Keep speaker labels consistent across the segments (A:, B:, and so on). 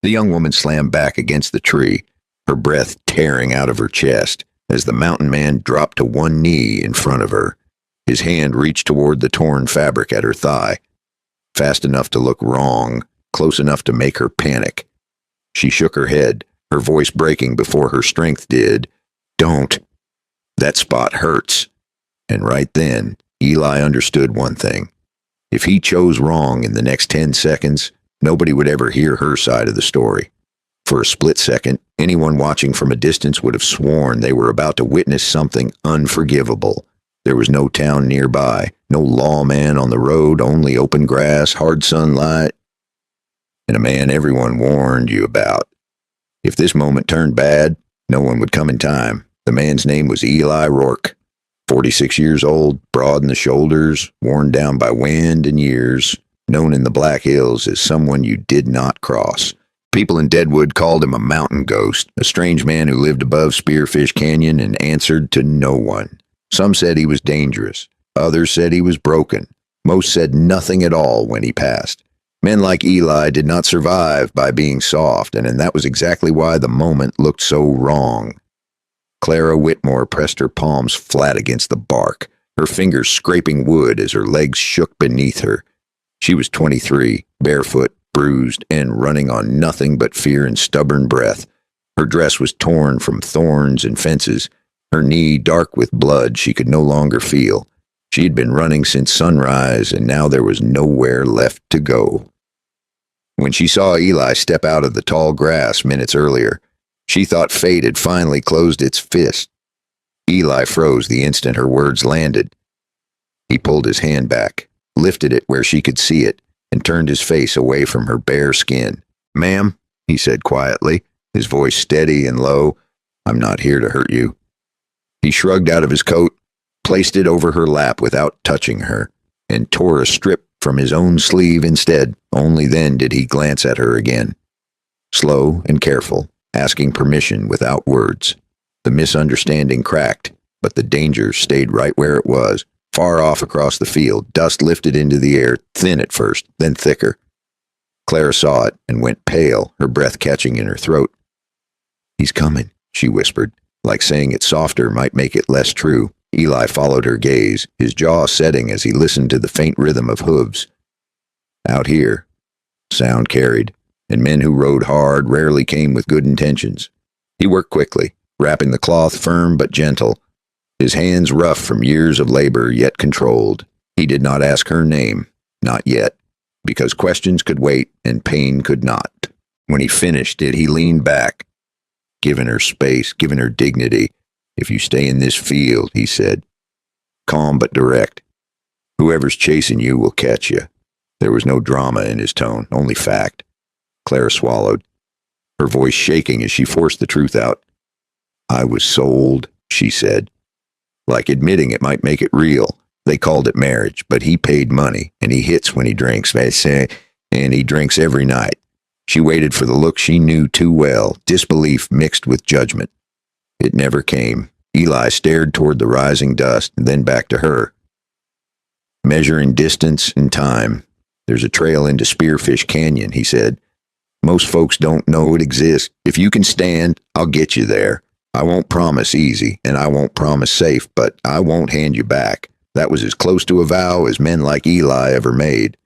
A: The young woman slammed back against the tree, her breath tearing out of her chest as the mountain man dropped to one knee in front of her. His hand reached toward the torn fabric at her thigh, fast enough to look wrong, close enough to make her panic. She shook her head, her voice breaking before her strength did. Don't. That spot hurts. And right then, Eli understood one thing. If he chose wrong in the next 10 seconds, nobody would ever hear her side of the story. For a split second, anyone watching from a distance would have sworn they were about to witness something unforgivable. There was no town nearby, no lawman on the road, only open grass, hard sunlight, and a man everyone warned you about. If this moment turned bad, no one would come in time. The man's name was Eli Rourke. 46 years old, broad in the shoulders, worn down by wind and years, known in the Black Hills as someone you did not cross. People in Deadwood called him a mountain ghost, a strange man who lived above Spearfish Canyon and answered to no one. Some said he was dangerous. Others said he was broken. Most said nothing at all when he passed. Men like Eli did not survive by being soft, and that was exactly why the moment looked so wrong. Clara Whitmore pressed her palms flat against the bark, her fingers scraping wood as her legs shook beneath her. She was 23, barefoot, bruised, and running on nothing but fear and stubborn breath. Her dress was torn from thorns and fences, her knee dark with blood she could no longer feel. She had been running since sunrise, and now there was nowhere left to go. When she saw Eli step out of the tall grass minutes earlier, she thought fate had finally closed its fist. Eli froze the instant her words landed. He pulled his hand back, lifted it where she could see it, and turned his face away from her bare skin. "Ma'am," he said quietly, his voice steady and low, "I'm not here to hurt you." He shrugged out of his coat, placed it over her lap without touching her, and tore a strip from his own sleeve instead. Only then did he glance at her again. Slow and careful, asking permission without words. The misunderstanding cracked, but the danger stayed right where it was, far off across the field. Dust lifted into the air, thin at first, then thicker. Clara saw it and went pale, her breath catching in her throat. "He's coming," she whispered, like saying it softer might make it less true. Eli followed her gaze, his jaw setting as he listened to the faint rhythm of hooves. Out here, sound carried, and men who rode hard rarely came with good intentions. He worked quickly, wrapping the cloth firm but gentle, his hands rough from years of labor yet controlled. He did not ask her name, not yet, because questions could wait and pain could not. When he finished it, he leaned back, giving her space, giving her dignity. "If you stay in this field," he said, calm but direct, "whoever's chasing you will catch you." There was no drama in his tone, only fact. Clara swallowed, her voice shaking as she forced the truth out. "I was sold," she said, like admitting it might make it real. They called it marriage, but he paid money, and he hits when he drinks, they say, and he drinks every night. She waited for the look she knew too well, disbelief mixed with judgment. It never came. Eli stared toward the rising dust, and then back to her. "Measuring distance and time. There's a trail into Spearfish Canyon," he said. "Most folks don't know it exists. If you can stand, I'll get you there. I won't promise easy, and I won't promise safe, but I won't hand you back." That was as close to a vow as men like Eli ever made.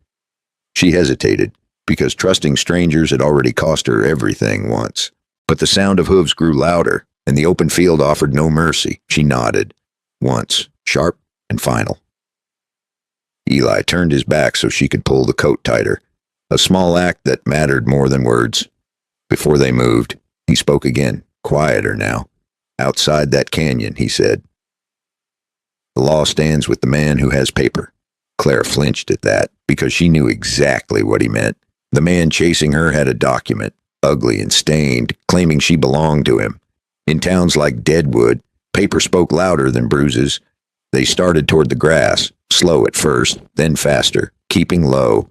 A: She hesitated, because trusting strangers had already cost her everything once. But the sound of hooves grew louder, and the open field offered no mercy. She nodded. Once, sharp and final. Eli turned his back so she could pull the coat tighter, a small act that mattered more than words. Before they moved, he spoke again, quieter now. "Outside that canyon," he said. "The law stands with the man who has paper." Clara flinched at that, because she knew exactly what he meant. The man chasing her had a document, ugly and stained, claiming she belonged to him. In towns like Deadwood, paper spoke louder than bruises. They started toward the grass, slow at first, then faster, keeping low.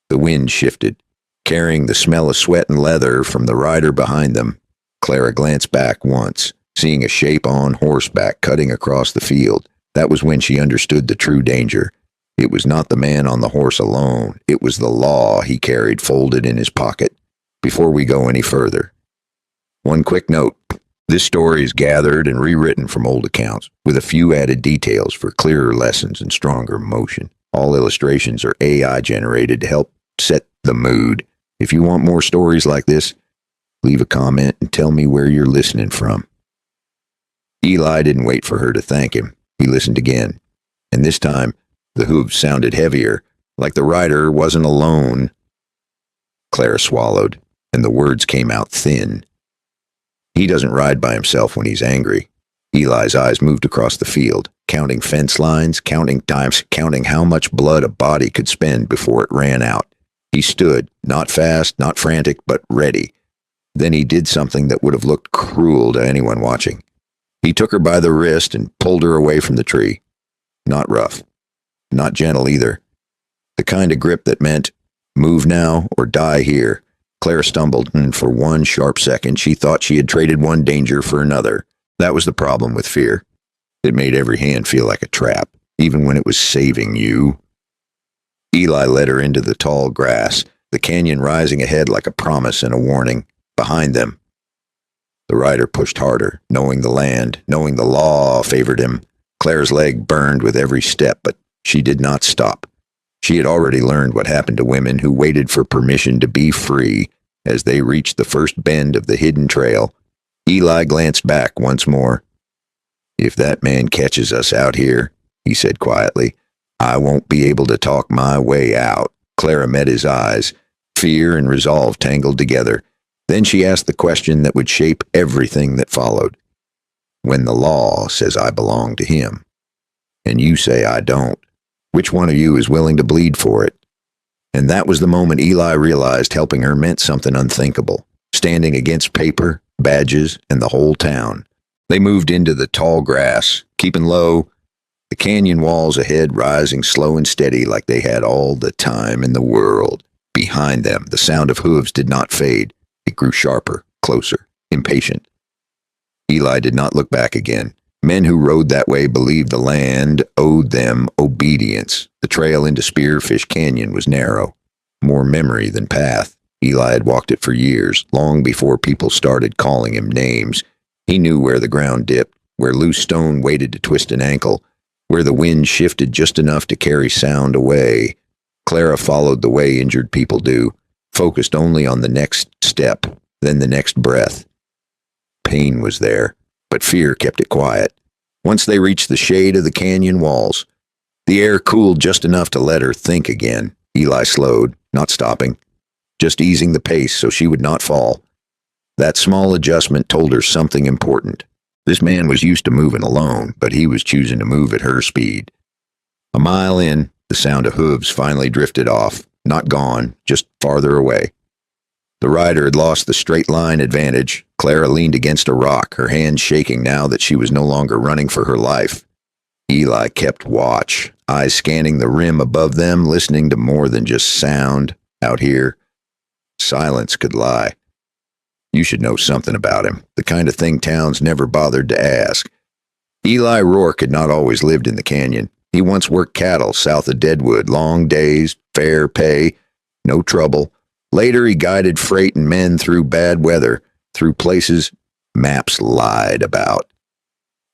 A: The wind shifted, carrying the smell of sweat and leather from the rider behind them. Clara glanced back once, seeing a shape on horseback cutting across the field. That was when she understood the true danger. It was not the man on the horse alone. It was the law he carried folded in his pocket. before we go any further. One quick note. This story is gathered and rewritten from old accounts, with a few added details for clearer lessons and stronger emotion. All illustrations are AI generated to help set the mood. If you want more stories like this, leave a comment and tell me where you're listening from. Eli didn't wait for her to thank him. He listened again, and this time the hooves sounded heavier, like the rider wasn't alone. Clara swallowed, and the words came out thin. He doesn't ride by himself when he's angry. Eli's eyes moved across the field, counting fence lines, counting times, counting how much blood a body could spend before it ran out. He stood, not fast, not frantic, but ready. Then he did something that would have looked cruel to anyone watching. He took her by the wrist and pulled her away from the tree. Not rough, not gentle either. The kind of grip that meant, move now or die here. Clara stumbled, and for one sharp second she thought she had traded one danger for another. That was the problem with fear. It made every hand feel like a trap, even when it was saving you. Eli led her into the tall grass, the canyon rising ahead like a promise and a warning. Behind them, the rider pushed harder, knowing the land, knowing the law favored him. Clara's leg burned with every step, but she did not stop. She had already learned what happened to women who waited for permission to be free. As they reached the first bend of the hidden trail, Eli glanced back once more. "If that man catches us out here," he said quietly, "I won't be able to talk my way out." Clara met his eyes. Fear and resolve tangled together. Then she asked the question that would shape everything that followed. "When the law says I belong to him, and you say I don't, which one of you is willing to bleed for it?" And that was the moment Eli realized helping her meant something unthinkable, standing against paper, badges, and the whole town. They moved into the tall grass, keeping low, the canyon walls ahead rising slow and steady like they had all the time in the world. Behind them, the sound of hooves did not fade. It grew sharper, closer, impatient. Eli did not look back again. Men who rode that way believed the land owed them obedience. The trail into Spearfish Canyon was narrow, more memory than path. Eli had walked it for years, long before people started calling him names. He knew where the ground dipped, where loose stone waited to twist an ankle, where the wind shifted just enough to carry sound away. Clara followed the way injured people do, focused only on the next step, then the next breath. Pain was there, but fear kept it quiet. Once they reached the shade of the canyon walls, the air cooled just enough to let her think again. Eli slowed, not stopping, just easing the pace so she would not fall. That small adjustment told her something important. This man was used to moving alone, but he was choosing to move at her speed. A mile in, the sound of hooves finally drifted off, not gone, just farther away. The rider had lost the straight line advantage. Clara leaned against a rock, her hands shaking now that she was no longer running for her life. Eli kept watch, eyes scanning the rim above them, listening to more than just sound. Out here, silence could lie. You should know something about him, the kind of thing towns never bothered to ask. Eli Rourke had not always lived in the canyon. He once worked cattle south of Deadwood, long days, fair pay, no trouble. Later, he guided freight and men through bad weather, through places maps lied about.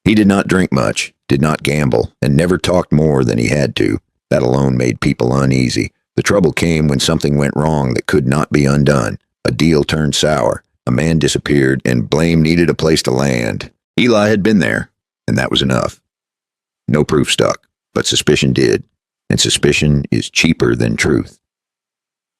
A: He did not drink much, did not gamble, and never talked more than he had to. That alone made people uneasy. The trouble came when something went wrong that could not be undone. A deal turned sour, a man disappeared, and blame needed a place to land. Eli had been there, and that was enough. No proof stuck, but suspicion did, and suspicion is cheaper than truth.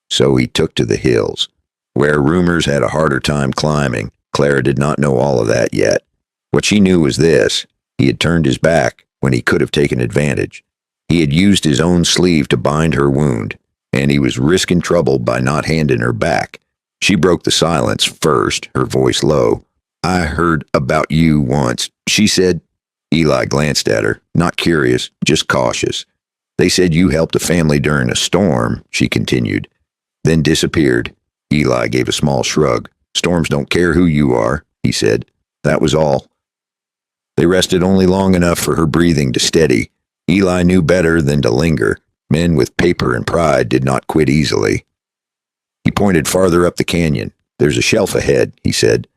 A: So he took to the hills, where rumors had a harder time climbing. Clara did not know all of that yet. What she knew was this: he had turned his back when he could have taken advantage. He had used his own sleeve to bind her wound, and he was risking trouble by not handing her back. She broke the silence first, her voice low. "I heard about you once," she said. Eli glanced at her, not curious, just cautious. "They said you helped a family during a storm," she continued, then disappeared. Eli gave a small shrug. "Storms don't care who you are," he said. That was all. They rested only long enough for her breathing to steady. Eli knew better than to linger. Men with paper and pride did not quit easily. He pointed farther up the canyon, There's a shelf ahead, he said,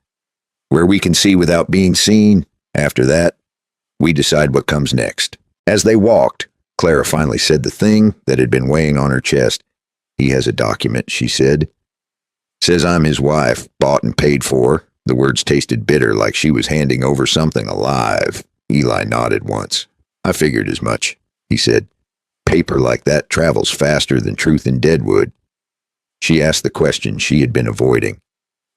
A: where we can see without being seen. After that, we decide what comes next. As they walked, Clara finally said the thing that had been weighing on her chest. He has a document, she said. Says I'm his wife, bought and paid for. The words tasted bitter, like she was handing over something alive. Eli nodded once. I figured as much, he said. Paper like that travels faster than truth in Deadwood. She asked the question she had been avoiding.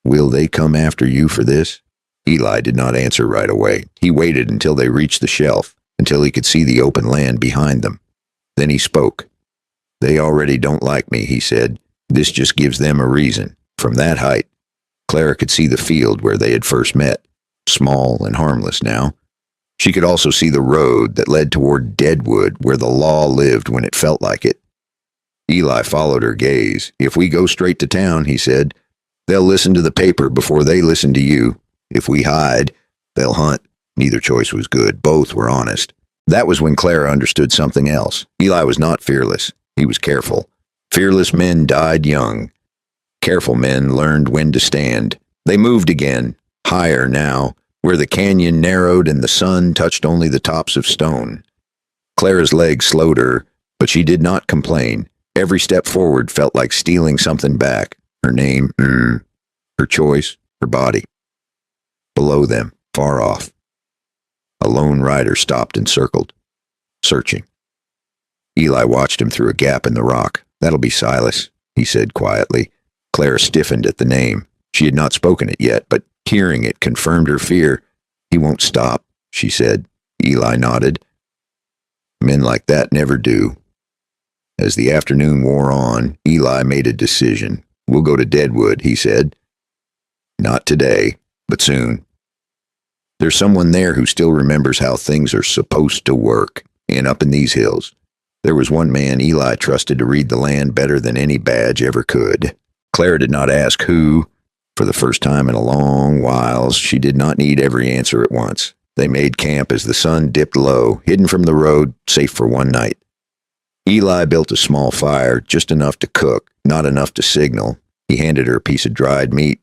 A: Will they come after you for this? Eli did not answer right away. He waited until they reached the shelf, until he could see the open land behind them. Then he spoke. They already don't like me, he said. This just gives them a reason. From that height, Clara could see the field where they had first met, small and harmless now. She could also see the road that led toward Deadwood, where the law lived when it felt like it. Eli followed her gaze. If we go straight to town, he said, they'll listen to the paper before they listen to you. If we hide, they'll hunt. Neither choice was good. Both were honest. That was when Clara understood something else. Eli was not fearless. He was careful. Fearless men died young. Careful men learned when to stand. They moved again, higher now, where the canyon narrowed and the sun touched only the tops of stone. Clara's legs slowed her, but she did not complain. Every step forward felt like stealing something back. Her name, her choice, her body. Below them, far off, a lone rider stopped and circled, searching. Eli watched him through a gap in the rock. That'll be Silas, he said quietly. Clara stiffened at the name. She had not spoken it yet, but hearing it confirmed her fear. He won't stop, she said. Eli nodded. Men like that never do. As the afternoon wore on, Eli made a decision. We'll go to Deadwood, he said. Not today, but soon. There's someone there who still remembers how things are supposed to work, and up in these hills. There was one man Eli trusted to read the land better than any badge ever could. Clara did not ask who. For the first time in a long while, she did not need every answer at once. They made camp as the sun dipped low, hidden from the road, safe for one night. Eli built a small fire, just enough to cook, not enough to signal. He handed her a piece of dried meat,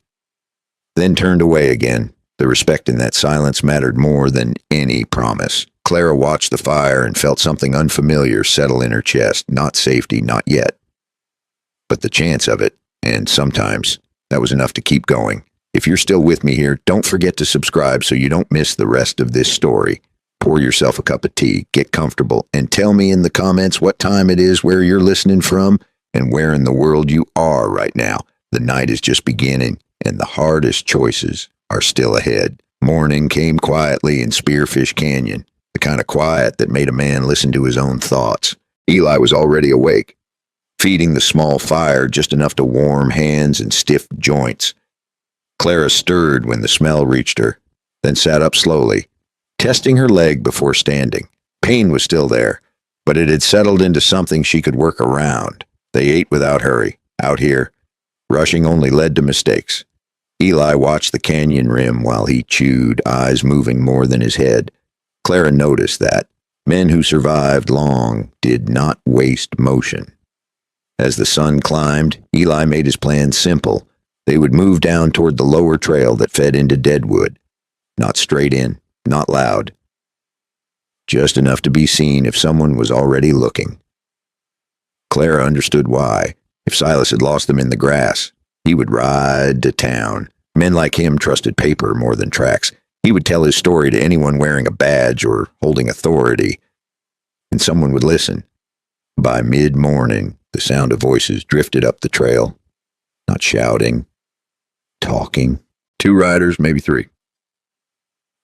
A: then turned away again. The respect in that silence mattered more than any promise. Clara watched the fire and felt something unfamiliar settle in her chest. Not safety, not yet. But the chance of it, and sometimes, that was enough to keep going. If you're still with me here, don't forget to subscribe so you don't miss the rest of this story. Pour yourself a cup of tea, get comfortable, and tell me in the comments what time it is, where you're listening from, and where in the world you are right now. The night is just beginning, and the hardest choices are still ahead. Morning came quietly in Spearfish Canyon, the kind of quiet that made a man listen to his own thoughts. Eli was already awake, feeding the small fire just enough to warm hands and stiff joints. Clara stirred when the smell reached her, then sat up slowly, testing her leg before standing. Pain was still there, but it had settled into something she could work around. They ate without hurry. Out here, rushing only led to mistakes. Eli watched the canyon rim while he chewed, eyes moving more than his head. Clara noticed that. Men who survived long did not waste motion. As the sun climbed, Eli made his plan simple. They would move down toward the lower trail that fed into Deadwood. Not straight in, not loud. Just enough to be seen if someone was already looking. Clara understood why. If Silas had lost them in the grass, he would ride to town. Men like him trusted paper more than tracks. He would tell his story to anyone wearing a badge or holding authority, and someone would listen. By mid-morning, the sound of voices drifted up the trail. Not shouting, talking. 2 riders, maybe 3.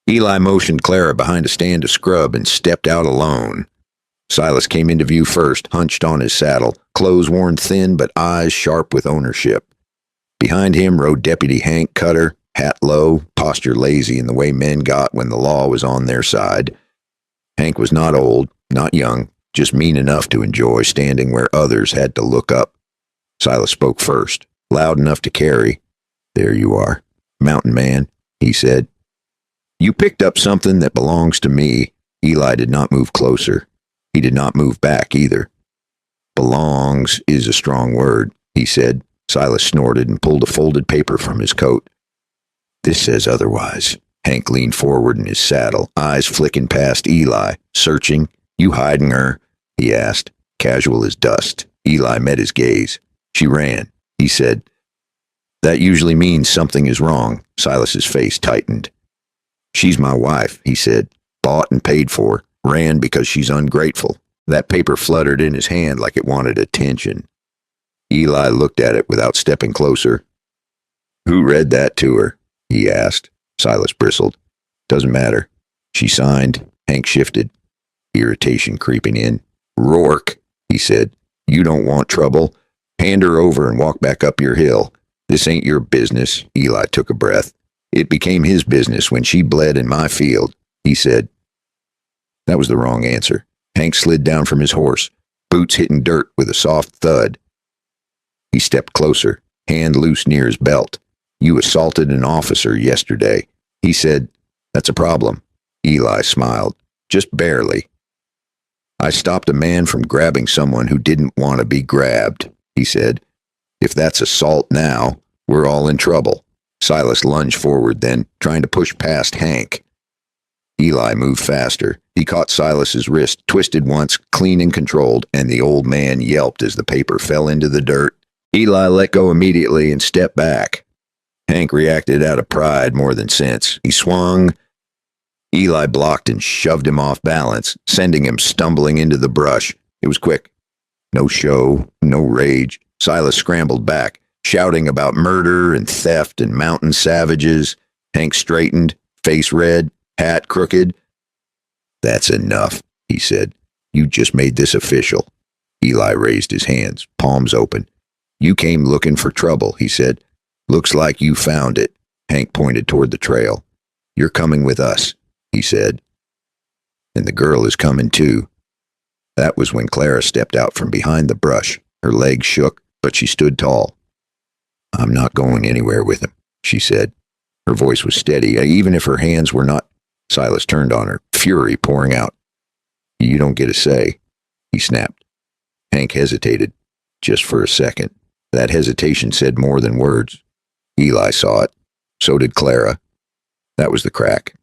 A: Eli motioned Clara behind a stand of scrub and stepped out alone. Silas came into view first, hunched on his saddle, clothes worn thin but eyes sharp with ownership. Behind him rode Deputy Hank Cutter, hat low, posture lazy in the way men got when the law was on their side. Hank was not old, not young, just mean enough to enjoy standing where others had to look up. Silas spoke first, loud enough to carry. There you are, mountain man, he said. You picked up something that belongs to me. Eli did not move closer. He did not move back either. Belongs is a strong word, he said. Silas snorted and pulled a folded paper from his coat. This says otherwise. Hank leaned forward in his saddle, eyes flicking past Eli, searching. You hiding her? He asked, casual as dust. Eli met his gaze. She ran. He said, that usually means something is wrong. Silas's face tightened. She's my wife, he said, bought and paid for. Ran because she's ungrateful. That paper fluttered in his hand like it wanted attention. Eli looked at it without stepping closer. Who read that to her? He asked. Silas bristled. Doesn't matter. She signed. Hank shifted, irritation creeping in. Rourke, he said. You don't want trouble. Hand her over and walk back up your hill. This ain't your business. Eli took a breath. It became his business when she bled in my field, he said. That was the wrong answer. Hank slid down from his horse, boots hitting dirt with a soft thud. He stepped closer, hand loose near his belt. You assaulted an officer yesterday. He said, that's a problem. Eli smiled. Just barely. I stopped a man from grabbing someone who didn't want to be grabbed, he said. If that's assault now, we're all in trouble. Silas lunged forward then, trying to push past Hank. Eli moved faster. He caught Silas's wrist, twisted once, clean and controlled, and the old man yelped as the paper fell into the dirt. Eli let go immediately and stepped back. Hank reacted out of pride more than sense. He swung. Eli blocked and shoved him off balance, sending him stumbling into the brush. It was quick. No show, no rage. Silas scrambled back, shouting about murder and theft and mountain savages. Hank straightened, face red, hat crooked. That's enough, he said. You just made this official. Eli raised his hands, palms open. You came looking for trouble, he said. Looks like you found it. Hank pointed toward the trail. You're coming with us, he said. And the girl is coming too. That was when Clara stepped out from behind the brush. Her legs shook, but she stood tall. I'm not going anywhere with him, she said. Her voice was steady, even if her hands were not. Silas turned on her, fury pouring out. You don't get a say, he snapped. Hank hesitated, just for a second. That hesitation said more than words. Eli saw it. So did Clara. That was the crack.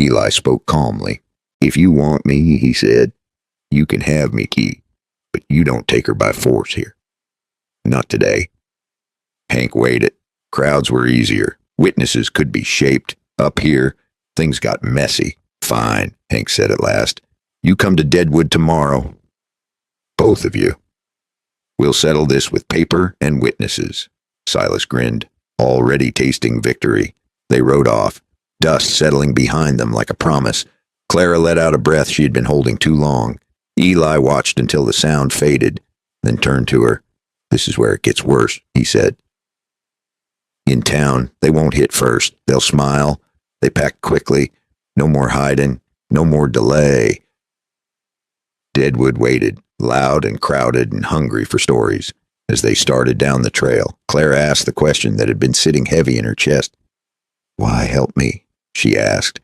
A: Eli spoke calmly. If you want me, he said, you can have me, Key, but you don't take her by force here. Not today. Hank weighed it. Crowds were easier. Witnesses could be shaped. Up here, things got messy. Fine, Hank said at last. You come to Deadwood tomorrow. Both of you. We'll settle this with paper and witnesses. Silas grinned, already tasting victory. They rode off, dust settling behind them like a promise. Clara let out a breath she had been holding too long. Eli watched until the sound faded, then turned to her. This is where it gets worse, he said. In town, they won't hit first. They'll smile. They pack quickly. No more hiding. No more delay. Deadwood waited, loud and crowded and hungry for stories. As they started down the trail, Clara asked the question that had been sitting heavy in her chest. Why help me? She asked.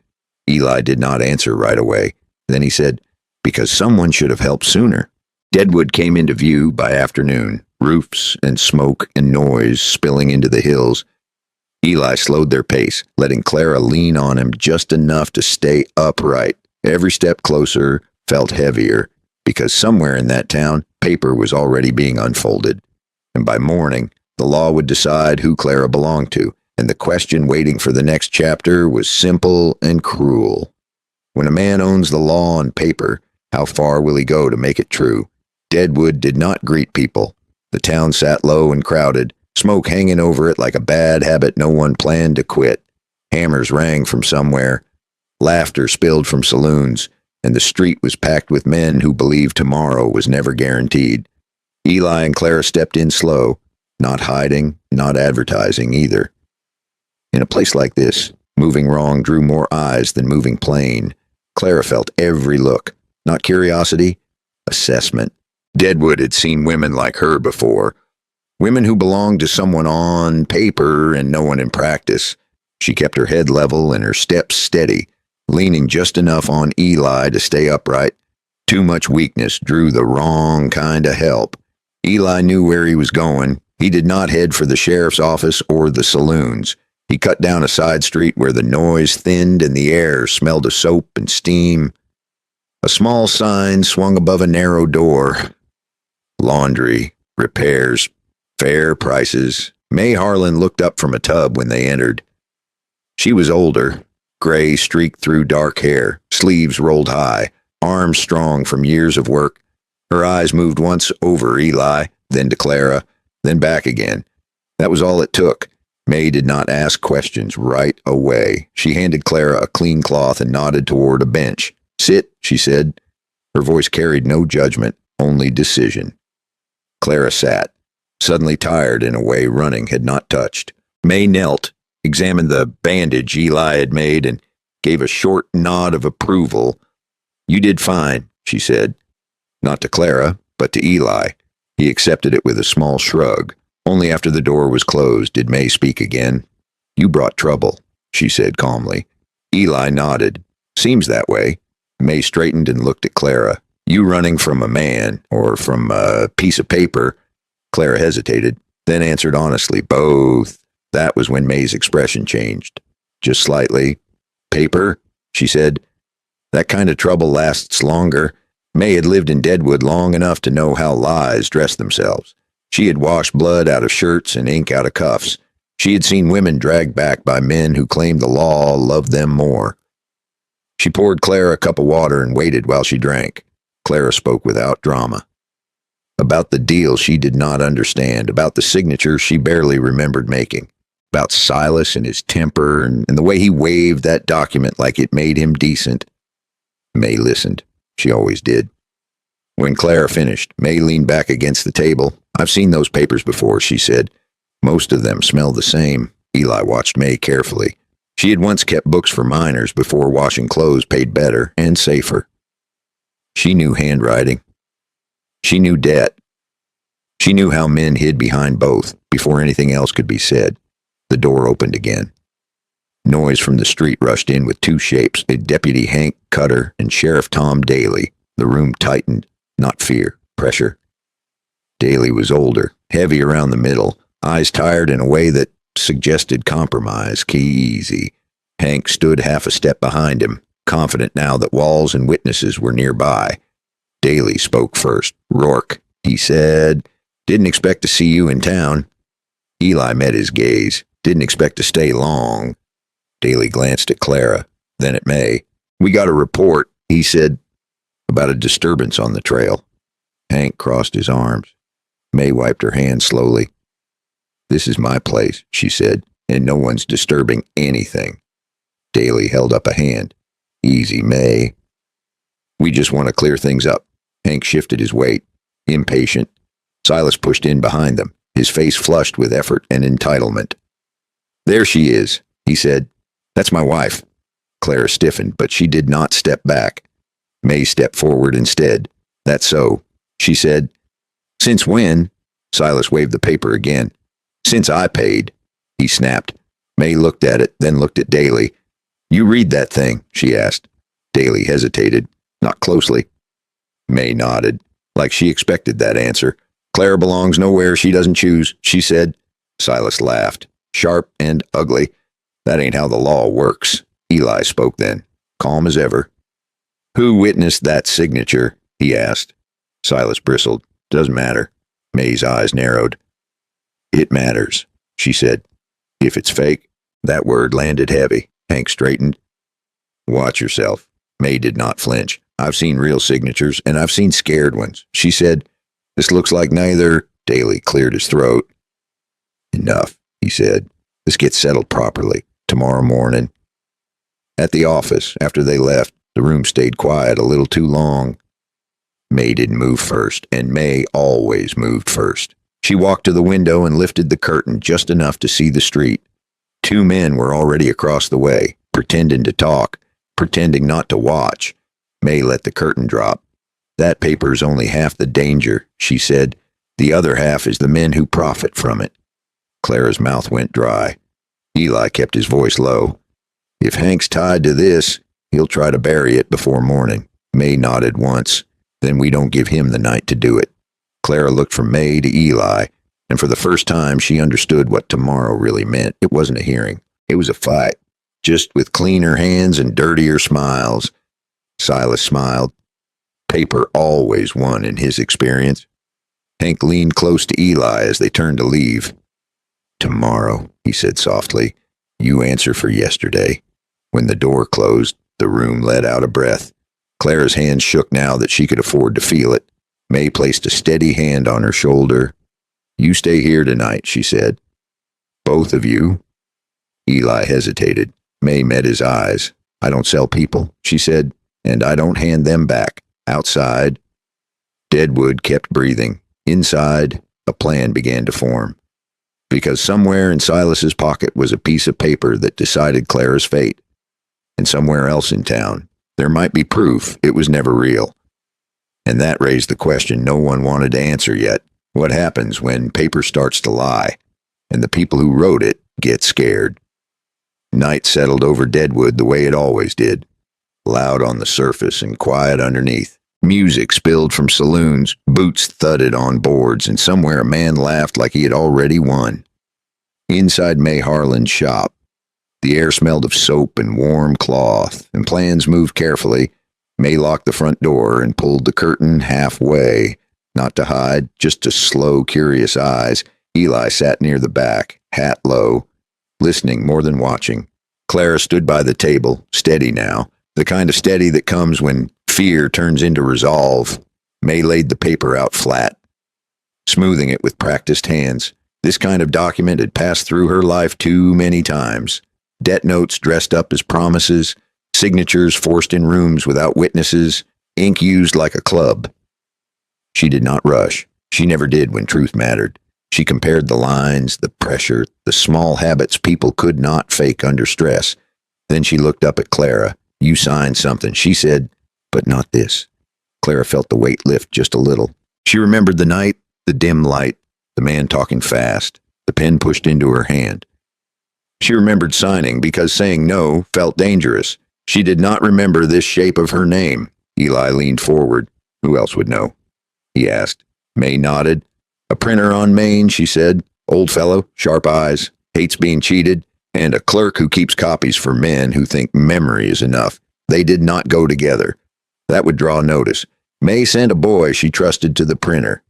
A: Eli did not answer right away. Then he said, because someone should have helped sooner. Deadwood came into view by afternoon, roofs and smoke and noise spilling into the hills. Eli slowed their pace, letting Clara lean on him just enough to stay upright. Every step closer felt heavier, because somewhere in that town, paper was already being unfolded. And by morning, the law would decide who Clara belonged to, and the question waiting for the next chapter was simple and cruel. When a man owns the law on paper, how far will he go to make it true? Deadwood did not greet people. The town sat low and crowded, smoke hanging over it like a bad habit no one planned to quit. Hammers rang from somewhere. Laughter spilled from saloons, and the street was packed with men who believed tomorrow was never guaranteed. Eli and Clara stepped in slow, not hiding, not advertising either. In a place like this, moving wrong drew more eyes than moving plain. Clara felt every look, not curiosity, assessment. Deadwood had seen women like her before, women who belonged to someone on paper and no one in practice. She kept her head level and her steps steady, leaning just enough on Eli to stay upright. Too much weakness drew the wrong kind of help. Eli knew where he was going, He did not head for the sheriff's office or the saloons. He cut down a side street where the noise thinned and the air smelled of soap and steam. A small sign swung above a narrow door. Laundry, repairs, fair prices. May Harlan looked up from a tub when they entered. She was older, gray streaked through dark hair, sleeves rolled high, arms strong from years of work. Her eyes moved once over Eli, then to Clara, then back again. That was all it took. May did not ask questions right away. She handed Clara a clean cloth and nodded toward a bench. "Sit," she said. Her voice carried no judgment, only decision. Clara sat, suddenly tired in a way running had not touched. May knelt, examined the bandage Eli had made, and gave a short nod of approval. "You did fine," she said. Not to Clara, but to Eli. He accepted it with a small shrug. Only after the door was closed did May speak again. "You brought trouble," she said calmly. Eli nodded. "Seems that way." May straightened and looked at Clara. "You running from a man, or from a piece of paper?" Clara hesitated, then answered honestly, "Both." That was when May's expression changed. Just slightly. "Paper?" she said. "That kind of trouble lasts longer." May had lived in Deadwood long enough to know how lies dress themselves. She had washed blood out of shirts and ink out of cuffs. She had seen women dragged back by men who claimed the law loved them more. She poured Clara a cup of water and waited while she drank. Clara spoke without drama. About the deal she did not understand, about the signature she barely remembered making, about Silas and his temper and the way he waved that document like it made him decent. May listened. She always did. When Clara finished, May leaned back against the table. "I've seen those papers before," she said. "Most of them smell the same." Eli watched May carefully. She had once kept books for minors before washing clothes paid better and safer. She knew handwriting. She knew debt. She knew how men hid behind both before anything else could be said. The door opened again. Noise from the street rushed in with two shapes, Deputy Hank Cutter and Sheriff Tom Daly. The room tightened, not fear, pressure. Daly was older, heavy around the middle, eyes tired in a way that suggested compromise. Easy. Hank stood half a step behind him, confident now that walls and witnesses were nearby. Daly spoke first. "Rourke," he said, "didn't expect to see you in town." Eli met his gaze. "Didn't expect to stay long." Daly glanced at Clara, then at May. "We got a report," he said, "about a disturbance on the trail." Hank crossed his arms. May wiped her hand slowly. "This is my place," she said, "and no one's disturbing anything." Daly held up a hand. "Easy, May. We just want to clear things up." Hank shifted his weight, impatient. Silas pushed in behind them, his face flushed with effort and entitlement. "There she is," he said. "That's my wife." Clara stiffened, but she did not step back. May stepped forward instead. "That's so," she said. "Since when?" Silas waved the paper again. "Since I paid," he snapped. May looked at it, then looked at Daly. "You read that thing?" she asked. Daly hesitated. "Not closely." May nodded, like she expected that answer. "Clara belongs nowhere she doesn't choose," she said. Silas laughed, sharp and ugly. "That ain't how the law works." Eli spoke then, calm as ever. "Who witnessed that signature?" he asked. Silas bristled. "Doesn't matter." May's eyes narrowed. "It matters," she said. "If it's fake." That word landed heavy. Hank straightened. "Watch yourself." May did not flinch. "I've seen real signatures, and I've seen scared ones," she said. "This looks like neither." Daly cleared his throat. "Enough," he said. "This gets settled properly. Tomorrow morning." At the office, after they left, the room stayed quiet a little too long. May didn't move first, and May always moved first. She walked to the window and lifted the curtain just enough to see the street. Two men were already across the way, pretending to talk, pretending not to watch. May let the curtain drop. "That paper's only half the danger," she said. "The other half is the men who profit from it." Clara's mouth went dry. Eli kept his voice low. "If Hank's tied to this, he'll try to bury it before morning." May nodded once. "Then we don't give him the night to do it." Clara looked from May to Eli. And for the first time, she understood what tomorrow really meant. It wasn't a hearing. It was a fight, just with cleaner hands and dirtier smiles. Silas smiled. Paper always won in his experience. Hank leaned close to Eli as they turned to leave. Tomorrow, he said softly, you answer for yesterday. When the door closed, the room let out a breath. Clara's hands shook now that she could afford to feel it. May placed a steady hand on her shoulder. You stay here tonight, she said. Both of you? Eli hesitated. May met his eyes. I don't sell people, she said, and I don't hand them back. Outside. Deadwood kept breathing. Inside, a plan began to form. Because somewhere in Silas's pocket was a piece of paper that decided Clara's fate. And somewhere else in town, there might be proof it was never real. And that raised the question no one wanted to answer yet. What happens when paper starts to lie, and the people who wrote it get scared? Night settled over Deadwood the way it always did. Loud on the surface and quiet underneath. Music spilled from saloons, boots thudded on boards, and somewhere a man laughed like he had already won. Inside May Harlan's shop, the air smelled of soap and warm cloth, and plans moved carefully. May locked the front door and pulled the curtain halfway, not to hide, just to slow, curious eyes. Eli sat near the back, hat low, listening more than watching. Clara stood by the table, steady now, the kind of steady that comes when fear turns into resolve. May laid the paper out flat, smoothing it with practiced hands. This kind of document had passed through her life too many times. Debt notes dressed up as promises, signatures forced in rooms without witnesses, ink used like a club. She did not rush. She never did when truth mattered. She compared the lines, the pressure, the small habits people could not fake under stress. Then she looked up at Clara. You signed something, she said, but not this. Clara felt the weight lift just a little. She remembered the night, the dim light, the man talking fast, the pen pushed into her hand. She remembered signing because saying no felt dangerous. She did not remember this shape of her name. Eli leaned forward. Who else would know? He asked. May nodded. A printer on Main, she said. Old fellow, sharp eyes, hates being cheated, and a clerk who keeps copies for men who think memory is enough. They did not go together. That would draw notice. May sent a boy she trusted to the printer.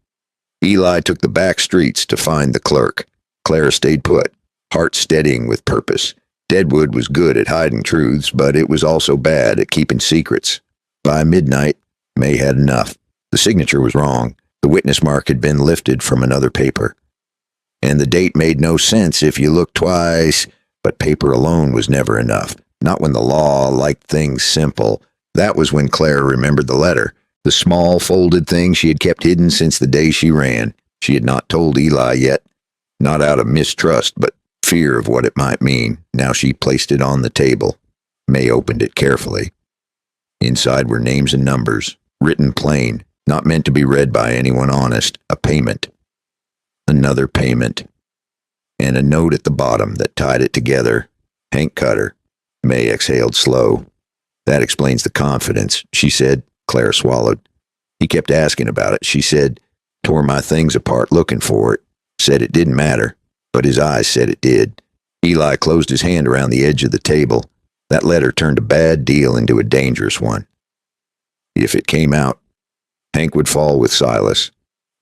A: Eli took the back streets to find the clerk. Clara stayed put, heart steadying with purpose. Deadwood was good at hiding truths, but it was also bad at keeping secrets. By midnight, May had enough. The signature was wrong. The witness mark had been lifted from another paper. And the date made no sense if you looked twice, but paper alone was never enough. Not when the law liked things simple. That was when Clara remembered the letter, the small folded thing she had kept hidden since the day she ran. She had not told Eli yet, not out of mistrust, but fear of what it might mean. Now she placed it on the table. May opened it carefully. Inside were names and numbers, written plain, not meant to be read by anyone honest. A payment. Another payment. And a note at the bottom that tied it together. Hank Cutter. May exhaled slow. That explains the confidence, she said. Claire swallowed. He kept asking about it. She said, tore my things apart looking for it. Said it didn't matter, but his eyes said it did. Eli closed his hand around the edge of the table. That letter turned a bad deal into a dangerous one. If it came out, Hank would fall with Silas,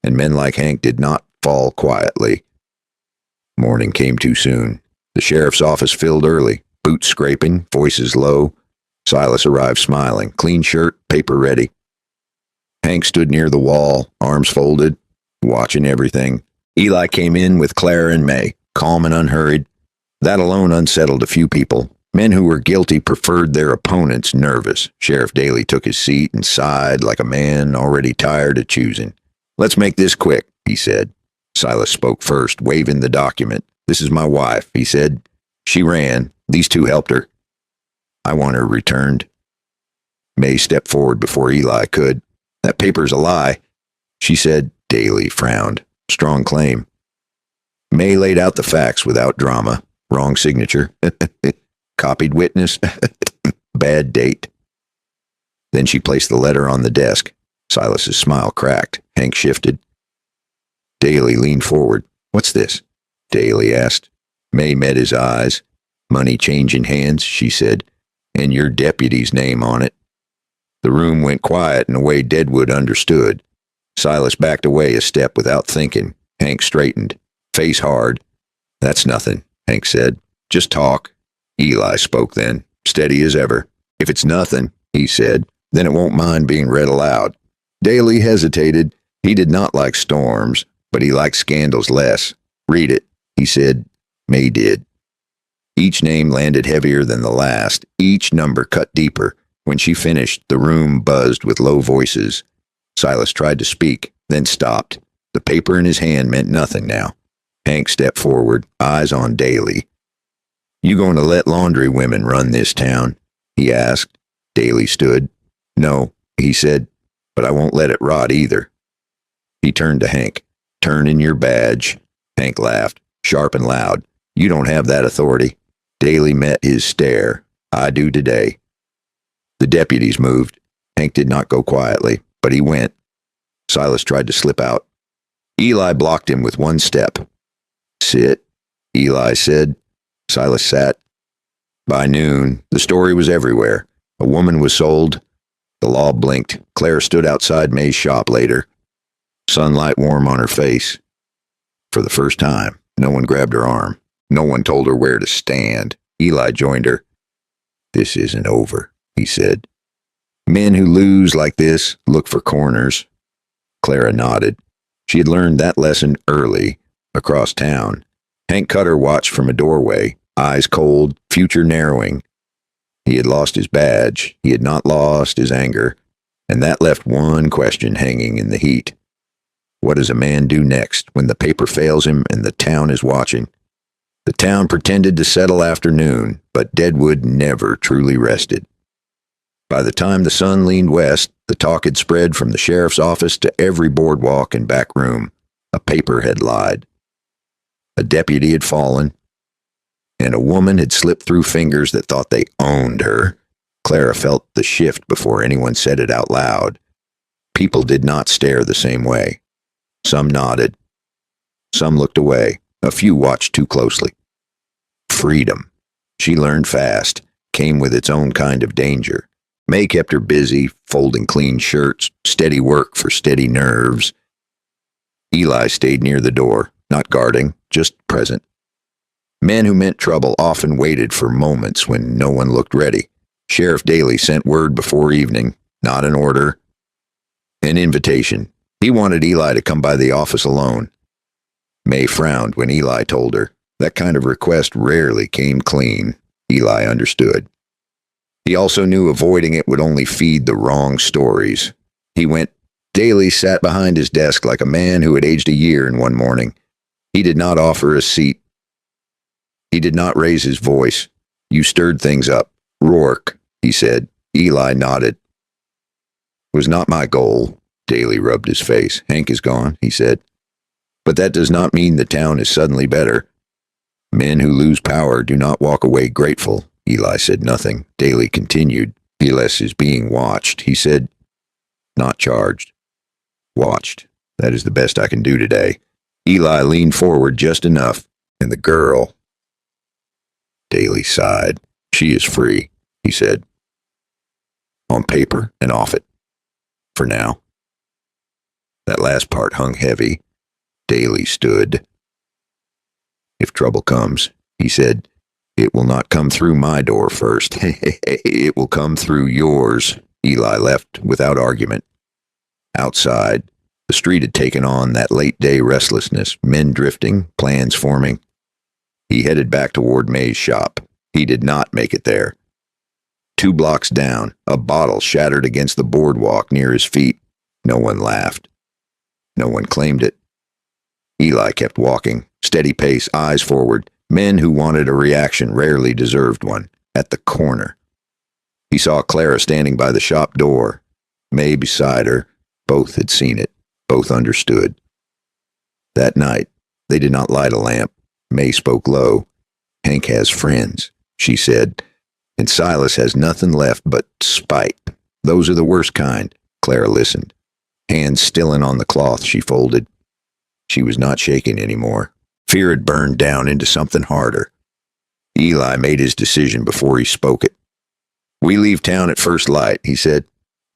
A: and men like Hank did not fall quietly. Morning came too soon. The sheriff's office filled early, boots scraping, voices low. Silas arrived smiling, clean shirt, paper ready. Hank stood near the wall, arms folded, watching everything. Eli came in with Clara and May, calm and unhurried. That alone unsettled a few people. Men who were guilty preferred their opponents nervous. Sheriff Daly took his seat and sighed like a man already tired of choosing. Let's make this quick, he said. Silas spoke first, waving the document. This is my wife, he said. She ran. These two helped her. I want her returned. May stepped forward before Eli could. That paper's a lie, she said. Daly frowned. Strong claim. May laid out the facts without drama. Wrong signature. Copied witness. Bad date. Then she placed the letter on the desk. Silas's smile cracked. Hank shifted. Daly leaned forward. What's this? Daly asked. May met his eyes. Money changing hands, she said, and your deputy's name on it. The room went quiet in a way Deadwood understood. Silas backed away a step without thinking. Hank straightened, face hard. That's nothing, Hank said. Just talk. Eli spoke then, steady as ever. If it's nothing, he said, then it won't mind being read aloud. Daly hesitated. He did not like storms, but he liked scandals less. Read it, he said. May did. Each name landed heavier than the last. Each number cut deeper. When she finished, the room buzzed with low voices. Silas tried to speak, then stopped. The paper in his hand meant nothing now. Hank stepped forward, eyes on Daly. You going to let laundry women run this town? He asked. Daly stood. No, he said, but I won't let it rot either. He turned to Hank. Turn in your badge. Hank laughed, sharp and loud. You don't have that authority. Daly met his stare. I do today. The deputies moved. Hank did not go quietly, but he went. Silas tried to slip out. Eli blocked him with one step. Sit, Eli said. Silas sat. By noon, the story was everywhere. A woman was sold. The law blinked. Claire stood outside May's shop later. Sunlight warm on her face. For the first time, no one grabbed her arm. No one told her where to stand. Eli joined her. This isn't over, he said. Men who lose like this look for corners. Clara nodded. She had learned that lesson early, across town. Hank Cutter watched from a doorway, eyes cold, future narrowing. He had lost his badge. He had not lost his anger. And that left one question hanging in the heat. What does a man do next when the paper fails him and the town is watching? The town pretended to settle after noon, but Deadwood never truly rested. By the time the sun leaned west, the talk had spread from the sheriff's office to every boardwalk and back room. A paper had lied. A deputy had fallen, and a woman had slipped through fingers that thought they owned her. Clara felt the shift before anyone said it out loud. People did not stare the same way. Some nodded. Some looked away. A few watched too closely. Freedom, she learned fast, came with its own kind of danger. May kept her busy, folding clean shirts, steady work for steady nerves. Eli stayed near the door, not guarding, just present. Men who meant trouble often waited for moments when no one looked ready. Sheriff Daly sent word before evening, not an order, an invitation. He wanted Eli to come by the office alone. May frowned when Eli told her. That kind of request rarely came clean. Eli understood. He also knew avoiding it would only feed the wrong stories. He went. Daly sat behind his desk like a man who had aged a year in one morning. He did not offer a seat. He did not raise his voice. You stirred things up. Rourke, he said. Eli nodded. It was not my goal. Daly rubbed his face. Hank is gone, he said. But that does not mean the town is suddenly better. Men who lose power do not walk away grateful. Eli said nothing. Daly continued. Elias is being watched. He said, not charged. Watched. That is the best I can do today. Eli leaned forward just enough. And the girl. Daly sighed. She is free, he said. On paper and off it. For now. That last part hung heavy. Daly stood. If trouble comes, he said, it will not come through my door first. It will come through yours. Eli left without argument. Outside, the street had taken on that late-day restlessness, men drifting, plans forming. He headed back toward May's shop. He did not make it there. 2 blocks down, a bottle shattered against the boardwalk near his feet. No one laughed. No one claimed it. Eli kept walking, steady pace, eyes forward. Men who wanted a reaction rarely deserved one. At the corner. He saw Clara standing by the shop door. May beside her. Both had seen it. Both understood. That night, they did not light a lamp. May spoke low. Hank has friends, she said. And Silas has nothing left but spite. Those are the worst kind. Clara listened. Hands stilling on the cloth she folded. She was not shaking anymore. Fear had burned down into something harder. Eli made his decision before he spoke it. "We leave town at first light," he said.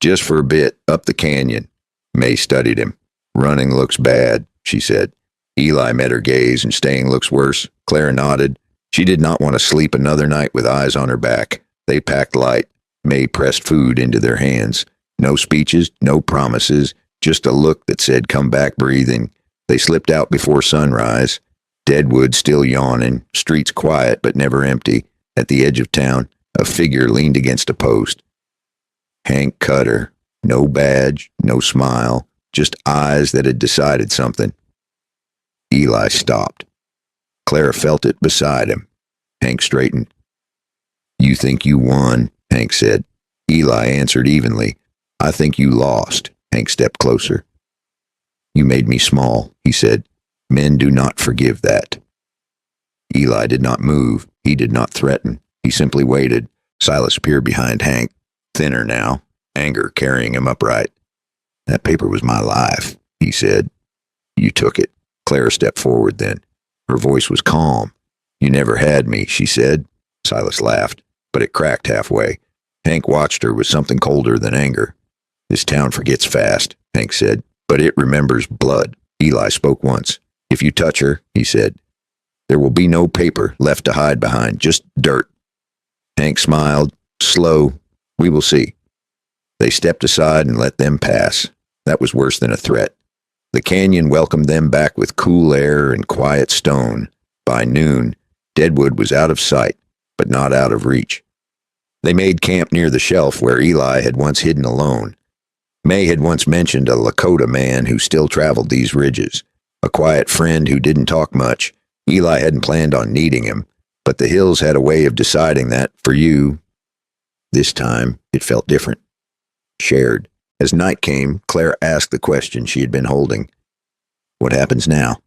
A: "Just for a bit, up the canyon." May studied him. "Running looks bad," she said. Eli met her gaze, and "Staying looks worse." Clara nodded. She did not want to sleep another night with eyes on her back. They packed light. May pressed food into their hands. No speeches, no promises, just a look that said, "Come back breathing." They slipped out before sunrise. Deadwood still yawning, streets quiet but never empty. At the edge of town, a figure leaned against a post. Hank Cutter. No badge, no smile, just eyes that had decided something. Eli stopped. Clara felt it beside him. Hank straightened. "You think you won," Hank said. Eli answered evenly. "I think you lost." Hank stepped closer. "You made me small," he said. "Men do not forgive that." Eli did not move. He did not threaten. He simply waited. Silas appeared behind Hank, thinner now, anger carrying him upright. "That paper was my life," he said. "You took it." Clara stepped forward then. Her voice was calm. "You never had me," she said. Silas laughed, but it cracked halfway. Hank watched her with something colder than anger. "This town forgets fast," Hank said, "but it remembers blood." Eli spoke once. "If you touch her," he said, "there will be no paper left to hide behind, just dirt." Hank smiled. "Slow. We will see." They stepped aside and let them pass. That was worse than a threat. The canyon welcomed them back with cool air and quiet stone. By noon, Deadwood was out of sight, but not out of reach. They made camp near the shelf where Eli had once hidden alone. May had once mentioned a Lakota man who still traveled these ridges, a quiet friend who didn't talk much. Eli hadn't planned on needing him, but the hills had a way of deciding that for you. This time, it felt different. Shared. As night came, Claire asked the question she had been holding. "What happens now?"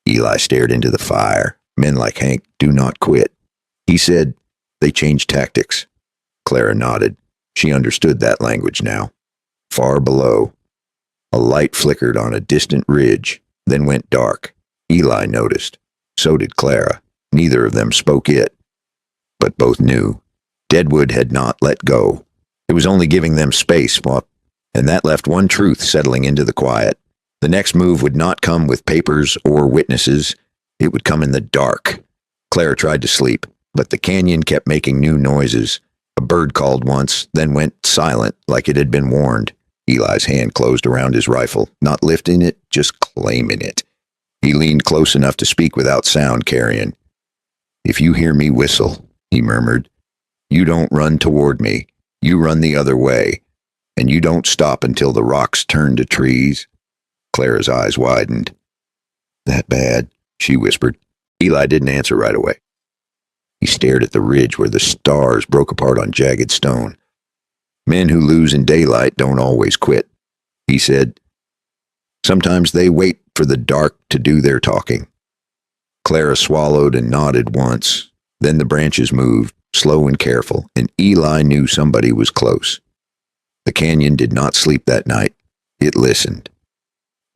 A: Eli stared into the fire. "Men like Hank do not quit." He said, "They change tactics." Clara nodded. She understood that language now. Far below, a light flickered on a distant ridge, then went dark. Eli noticed. So did Clara. Neither of them spoke it, but both knew. Deadwood had not let go. It was only giving them space, and that left one truth settling into the quiet. The next move would not come with papers or witnesses. It would come in the dark. Clara tried to sleep, but the canyon kept making new noises. A bird called once, then went silent like it had been warned. Eli's hand closed around his rifle, not lifting it, just claiming it. He leaned close enough to speak without sound carrying. "If you hear me whistle," he murmured, "you don't run toward me. You run the other way, and you don't stop until the rocks turn to trees." Clara's eyes widened. "That bad?" she whispered. Eli didn't answer right away. He stared at the ridge where the stars broke apart on jagged stone. "Men who lose in daylight don't always quit," he said. "Sometimes they wait for the dark to do their talking." Clara swallowed and nodded once. Then the branches moved, slow and careful, and Eli knew somebody was close. The canyon did not sleep that night. It listened.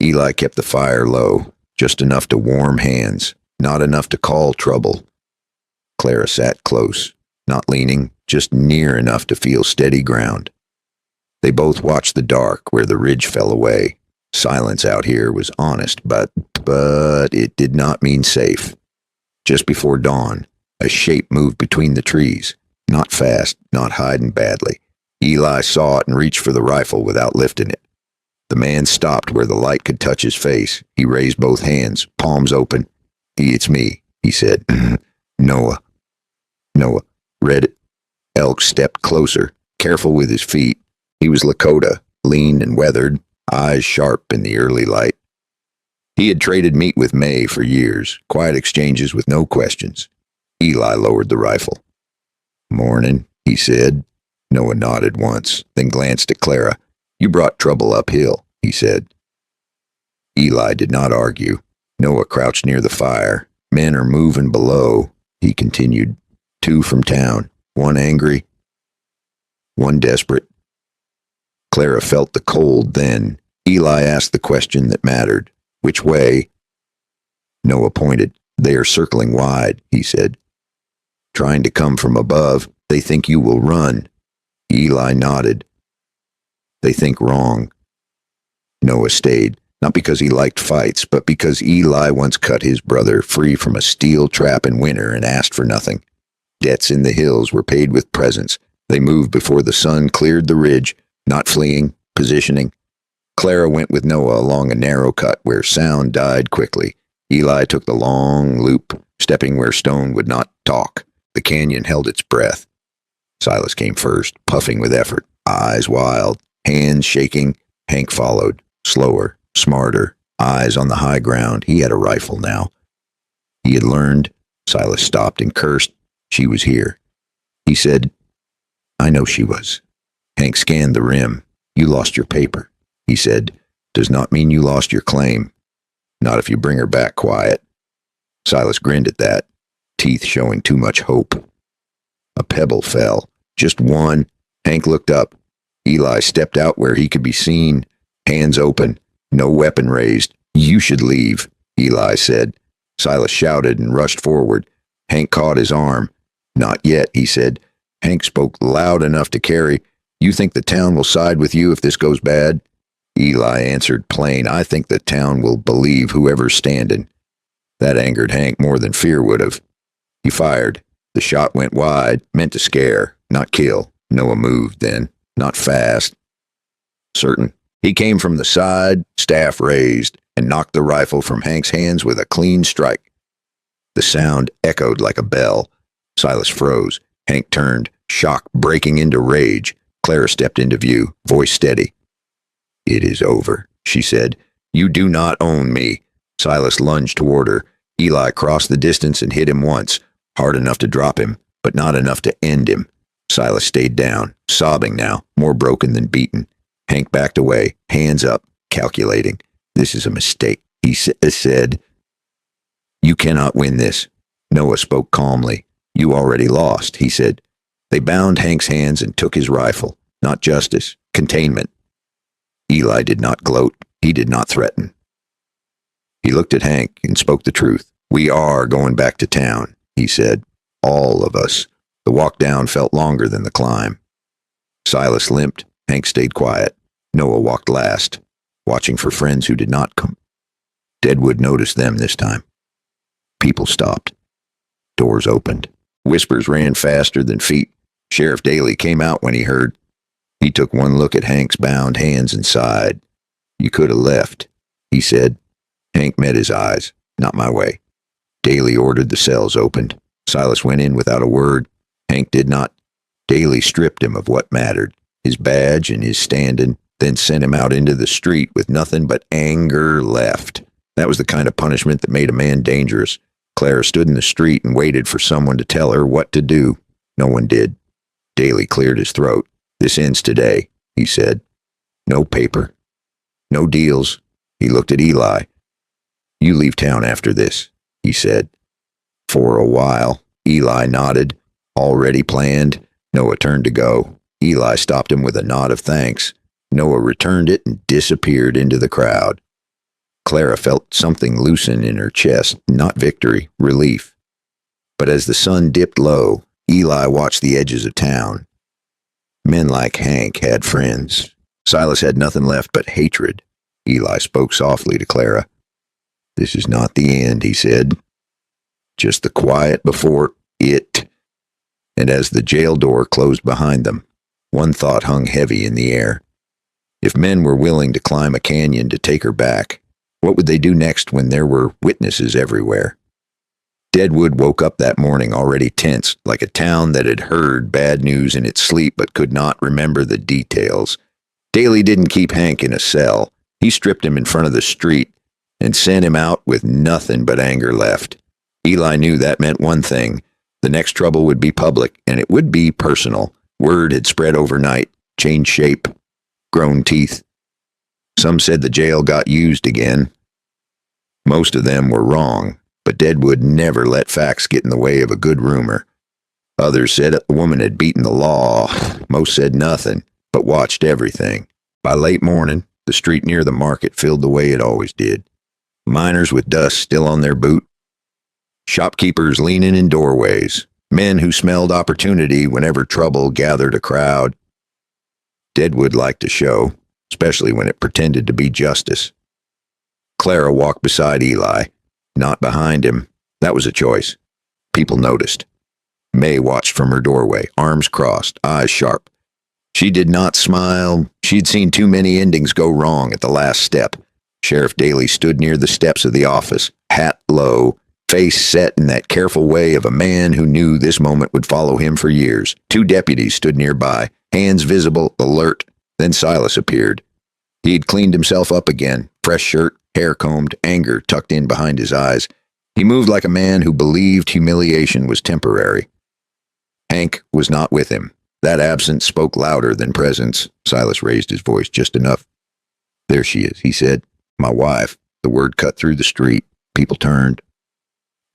A: Eli kept the fire low, just enough to warm hands, not enough to call trouble. Clara sat close, not leaning, just near enough to feel steady ground. They both watched the dark where the ridge fell away. Silence out here was honest, but it did not mean safe. Just before dawn, a shape moved between the trees, not fast, not hiding badly. Eli saw it and reached for the rifle without lifting it. The man stopped where the light could touch his face. He raised both hands, palms open. "It's me," he said. Noah. Red Elk stepped closer, careful with his feet. He was Lakota, lean and weathered, eyes sharp in the early light. He had traded meat with May for years, quiet exchanges with no questions. Eli lowered the rifle. "Morning," he said. Noah nodded once, then glanced at Clara. "You brought trouble uphill," he said. Eli did not argue. Noah crouched near the fire. "Men are moving below," he continued. "Two from town, one angry, one desperate." Clara felt the cold then. Eli asked the question that mattered. "Which way?" Noah pointed. They are circling wide, he said. Trying to come from above. They think you will run. Eli nodded. They think wrong. Noah stayed, not because he liked fights, but because Eli once cut his brother free from a steel trap in winter and asked for nothing. Debts in the hills were paid with presents. They moved before the sun cleared the ridge, not fleeing, positioning. Clara went with Noah along a narrow cut where sound died quickly. Eli took the long loop, stepping where stone would not talk. The canyon held its breath. Silas came first, puffing with effort, eyes wild, hands shaking. Hank followed, slower, smarter, eyes on the high ground. He had a rifle now. He had learned. Silas stopped and cursed. She was here. He said, I know she was. Hank scanned the rim. You lost your paper, he said. Does not mean you lost your claim. Not if you bring her back quiet. Silas grinned at that, teeth showing too much hope. A pebble fell. Just one. Hank looked up. Eli stepped out where he could be seen, hands open, no weapon raised. You should leave, Eli said. Silas shouted and rushed forward. Hank caught his arm. Not yet, he said. Hank spoke loud enough to carry. You think the town will side with you if this goes bad? Eli answered plain. I think the town will believe whoever's standing. That angered Hank more than fear would have. He fired. The shot went wide, meant to scare, not kill. Noah moved then, not fast. Certain. He came from the side, staff raised, and knocked the rifle from Hank's hands with a clean strike. The sound echoed like a bell. Silas froze. Hank turned, shock breaking into rage. Clara stepped into view, voice steady. It is over, she said. You do not own me. Silas lunged toward her. Eli crossed the distance and hit him once, hard enough to drop him, but not enough to end him. Silas stayed down, sobbing now, more broken than beaten. Hank backed away, hands up, calculating. This is a mistake, he said. You cannot win this. Noah spoke calmly. You already lost, he said. They bound Hank's hands and took his rifle. Not justice, containment. Eli did not gloat. He did not threaten. He looked at Hank and spoke the truth. We are going back to town, he said. All of us. The walk down felt longer than the climb. Silas limped. Hank stayed quiet. Noah walked last, watching for friends who did not come. Deadwood noticed them this time. People stopped. Doors opened. Whispers ran faster than feet. Sheriff Daly came out when he heard. He took one look at Hank's bound hands and sighed. You could have left, he said. Hank met his eyes. Not my way. Daly ordered the cells opened. Silas went in without a word. Hank did not. Daly stripped him of what mattered, his badge and his standing, then sent him out into the street with nothing but anger left. That was the kind of punishment that made a man dangerous. Clara stood in the street and waited for someone to tell her what to do. No one did. Daly cleared his throat. This ends today, he said. No paper. No deals. He looked at Eli. You leave town after this, he said. For a while, Eli nodded. Already planned. Noah turned to go. Eli stopped him with a nod of thanks. Noah returned it and disappeared into the crowd. Clara felt something loosen in her chest, not victory, relief. But as the sun dipped low, Eli watched the edges of town. Men like Hank had friends. Silas had nothing left but hatred. Eli spoke softly to Clara. This is not the end, he said. Just the quiet before it. And as the jail door closed behind them, one thought hung heavy in the air. If men were willing to climb a canyon to take her back, what would they do next when there were witnesses everywhere? Deadwood woke up that morning already tense, like a town that had heard bad news in its sleep but could not remember the details. Daly didn't keep Hank in a cell. He stripped him in front of the street and sent him out with nothing but anger left. Eli knew that meant one thing. The next trouble would be public, and it would be personal. Word had spread overnight, changed shape, grown teeth. Some said the jail got used again. Most of them were wrong, but Deadwood never let facts get in the way of a good rumor. Others said the woman had beaten the law. Most said nothing, but watched everything. By late morning, the street near the market filled the way it always did. Miners with dust still on their boot. Shopkeepers leaning in doorways. Men who smelled opportunity whenever trouble gathered a crowd. Deadwood liked a show, especially when it pretended to be justice. Clara walked beside Eli, not behind him. That was a choice. People noticed. May watched from her doorway, arms crossed, eyes sharp. She did not smile. She'd seen too many endings go wrong at the last step. Sheriff Daly stood near the steps of the office, hat low, face set in that careful way of a man who knew this moment would follow him for years. Two deputies stood nearby, hands visible, alert. Then Silas appeared. He'd cleaned himself up again, fresh shirt, hair combed, anger tucked in behind his eyes. He moved like a man who believed humiliation was temporary. Hank was not with him. That absence spoke louder than presence. Silas raised his voice just enough. "There she is," he said. "My wife." The word cut through the street. People turned.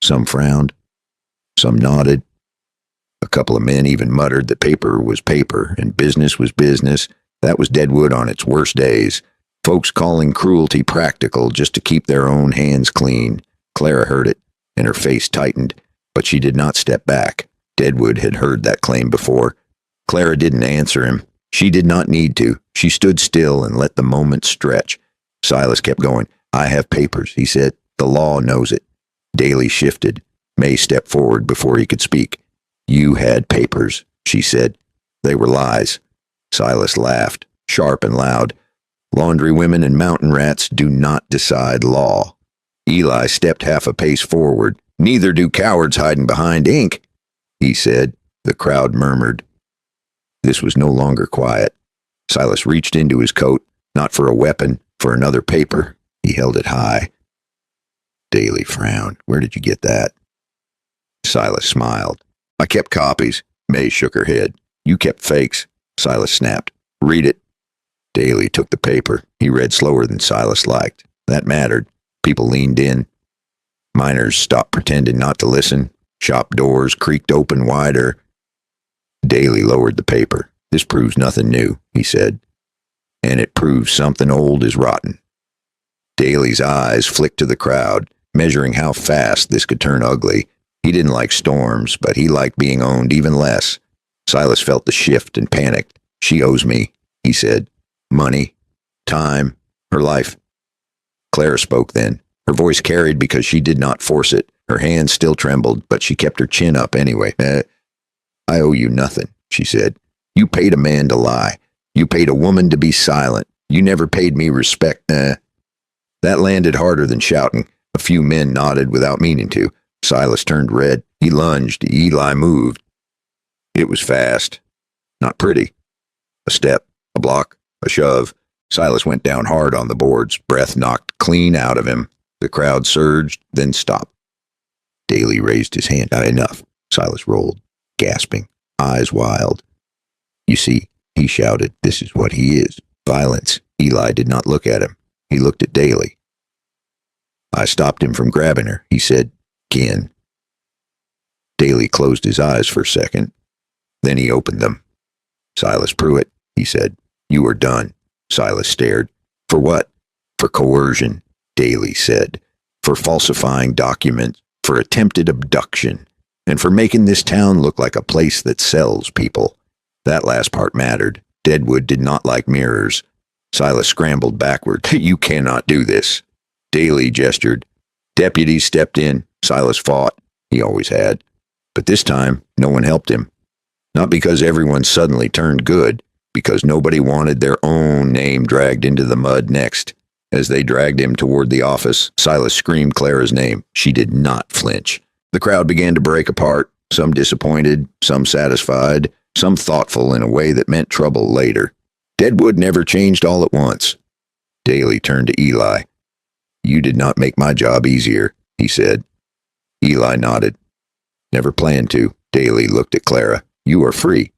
A: Some frowned. Some nodded. A couple of men even muttered that paper was paper and business was business. That was Deadwood on its worst days. Folks calling cruelty practical just to keep their own hands clean. Clara heard it, and her face tightened, but she did not step back. Deadwood had heard that claim before. Clara didn't answer him. She did not need to. She stood still and let the moment stretch. Silas kept going. "I have papers," he said. "The law knows it." Daly shifted. May stepped forward before he could speak. "You had papers," she said. "They were lies." Silas laughed, sharp and loud. "Laundry women and mountain rats do not decide law." Eli stepped half a pace forward. "Neither do cowards hiding behind ink," he said. The crowd murmured. This was no longer quiet. Silas reached into his coat, not for a weapon, for another paper. He held it high. Daly frowned. "Where did you get that?" Silas smiled. "I kept copies." May shook her head. "You kept fakes." Silas snapped. "Read it." Daly took the paper. He read slower than Silas liked. That mattered. People leaned in. Miners stopped pretending not to listen. Shop doors creaked open wider. Daly lowered the paper. "This proves nothing new," he said. "And it proves something old is rotten." Daly's eyes flicked to the crowd, measuring how fast this could turn ugly. He didn't like storms, but he liked being owned even less. Silas felt the shift and panicked. "She owes me," he said. "Money, time, her life." Clara spoke then. Her voice carried because she did not force it. Her hands still trembled, but she kept her chin up anyway. "I owe you nothing," she said. "You paid a man to lie. You paid a woman to be silent. You never paid me respect." That landed harder than shouting. A few men nodded without meaning to. Silas turned red. He lunged. Eli moved. It was fast. Not pretty. A step, a block, a shove. Silas went down hard on the boards, breath knocked clean out of him. The crowd surged, then stopped. Daly raised his hand. "Enough." Silas rolled, gasping, eyes wild. "You see," he shouted, "this is what he is. Violence." Eli did not look at him. He looked at Daly. "I stopped him from grabbing her," he said. "Ken." Daly closed his eyes for a second. Then he opened them. "Silas Pruitt," he said. "You are done." Silas stared. "For what?" "For coercion," Daly said. "For falsifying documents, for attempted abduction, and for making this town look like a place that sells people." That last part mattered. Deadwood did not like mirrors. Silas scrambled backward. "You cannot do this." Daly gestured. Deputies stepped in. Silas fought. He always had. But this time, no one helped him. Not because everyone suddenly turned good, because nobody wanted their own name dragged into the mud next. As they dragged him toward the office, Silas screamed Clara's name. She did not flinch. The crowd began to break apart, some disappointed, some satisfied, some thoughtful in a way that meant trouble later. Deadwood never changed all at once. Daly turned to Eli. "You did not make my job easier," he said. Eli nodded. "Never planned to." Daly looked at Clara. "You are free."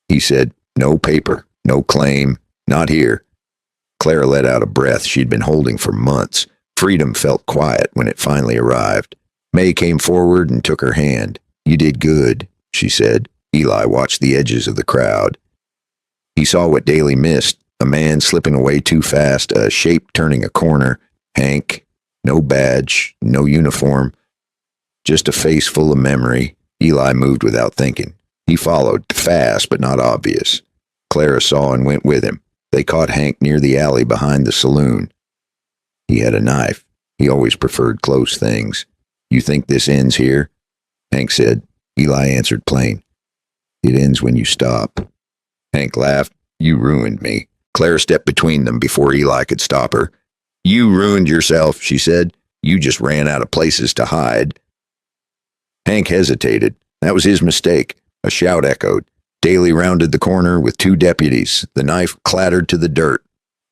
A: He said, "No paper, no claim, not here." Clara let out a breath she'd been holding for months. Freedom felt quiet when it finally arrived. May came forward and took her hand. "You did good," she said. Eli watched the edges of the crowd. He saw what Daly missed, a man slipping away too fast, a shape turning a corner. Hank, No badge, no uniform, just a face full of memory. Eli moved without thinking. He followed, fast but not obvious. Clara saw and went with him. They caught Hank near the alley behind the saloon. He had a knife. He always preferred close things. You think this ends here? Hank said. Eli answered plain. It ends when you stop. Hank laughed. You ruined me. Clara stepped between them before Eli could stop her. You ruined yourself, she said. You just ran out of places to hide. Hank hesitated. That was his mistake. A shout echoed. Daly rounded the corner with 2 deputies. The knife clattered to the dirt.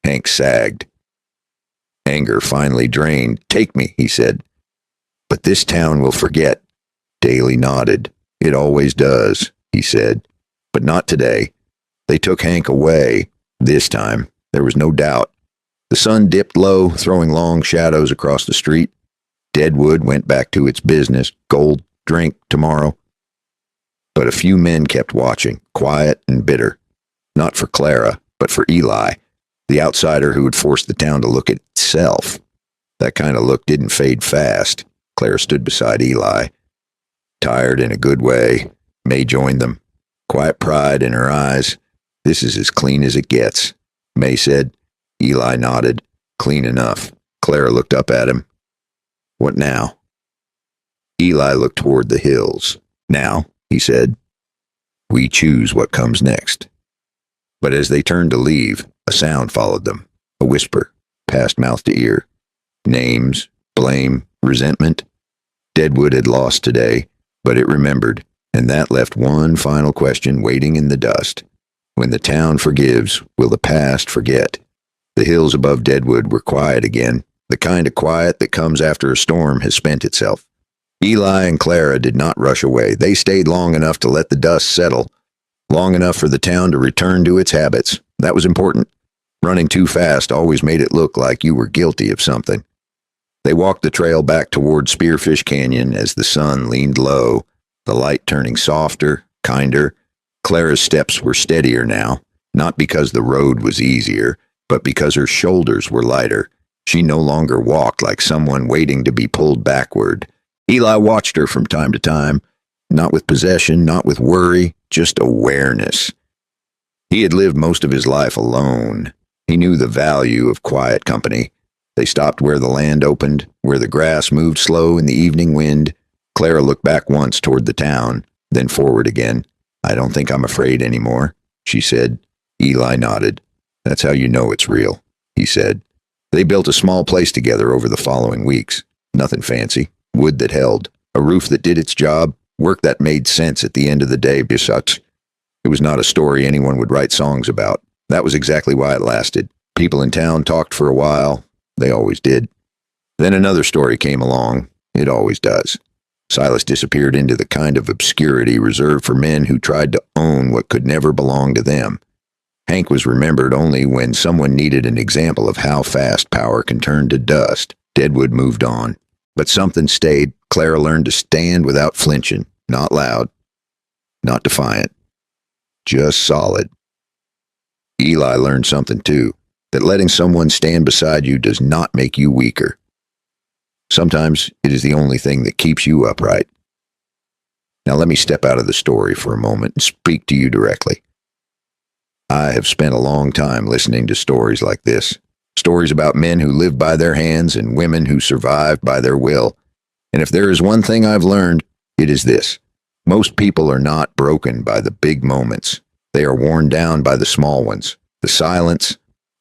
A: Hank sagged. Anger finally drained. Take me, he said. But this town will forget. Daly nodded. It always does, he said. But not today. They took Hank away. This time, there was no doubt. The sun dipped low, throwing long shadows across the street. Deadwood went back to its business. Gold, drink, tomorrow. But a few men kept watching, quiet and bitter. Not for Clara, but for Eli, the outsider who had forced the town to look at itself. That kind of look didn't fade fast. Clara stood beside Eli. Tired in a good way. May joined them. Quiet pride in her eyes. This is as clean as it gets, May said. Eli nodded. Clean enough. Clara looked up at him. What now? Eli looked toward the hills. Now, he said, we choose what comes next. But as they turned to leave, a sound followed them. A whisper, passed mouth to ear. Names, blame, resentment. Deadwood had lost today, but it remembered, and that left one final question waiting in the dust. When the town forgives, will the past forget? The hills above Deadwood were quiet again, the kind of quiet that comes after a storm has spent itself. Eli and Clara did not rush away. They stayed long enough to let the dust settle, long enough for the town to return to its habits. That was important. Running too fast always made it look like you were guilty of something. They walked the trail back toward Spearfish Canyon as the sun leaned low, the light turning softer, kinder. Clara's steps were steadier now, not because the road was easier, but because her shoulders were lighter. She no longer walked like someone waiting to be pulled backward. Eli watched her from time to time, not with possession, not with worry, just awareness. He had lived most of his life alone. He knew the value of quiet company. They stopped where the land opened, where the grass moved slow in the evening wind. Clara looked back once toward the town, then forward again. I don't think I'm afraid anymore, she said. Eli nodded. That's how you know it's real, he said. They built a small place together over the following weeks. Nothing fancy. Wood that held. A roof that did its job. Work that made sense at the end of the day. Besides, it was not a story anyone would write songs about. That was exactly why it lasted. People in town talked for a while. They always did. Then another story came along. It always does. Silas disappeared into the kind of obscurity reserved for men who tried to own what could never belong to them. Hank was remembered only when someone needed an example of how fast power can turn to dust. Deadwood moved on. But something stayed. Clara learned to stand without flinching. Not loud. Not defiant. Just solid. Eli learned something too. That letting someone stand beside you does not make you weaker. Sometimes it is the only thing that keeps you upright. Now let me step out of the story for a moment and speak to you directly. I have spent a long time listening to stories like this. Stories about men who lived by their hands and women who survived by their will. And if there is one thing I've learned, it is this. Most people are not broken by the big moments. They are worn down by the small ones. The silence,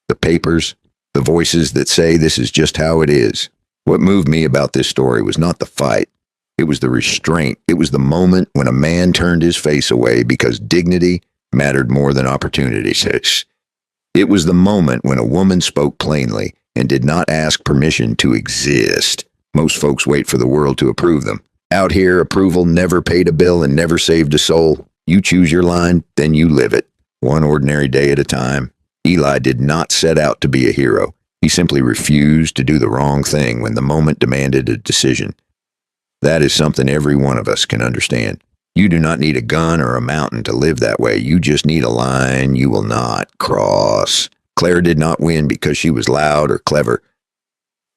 A: the papers, the voices that say this is just how it is. What moved me about this story was not the fight. It was the restraint. It was the moment when a man turned his face away because dignity mattered more than opportunity. It was the moment when a woman spoke plainly and did not ask permission to exist. Most folks wait for the world to approve them. Out here, approval never paid a bill and never saved a soul. You choose your line, then you live it. One ordinary day at a time. Eli did not set out to be a hero. He simply refused to do the wrong thing when the moment demanded a decision. That is something every one of us can understand. You do not need a gun or a mountain to live that way. You just need a line you will not cross. Claire did not win because she was loud or clever.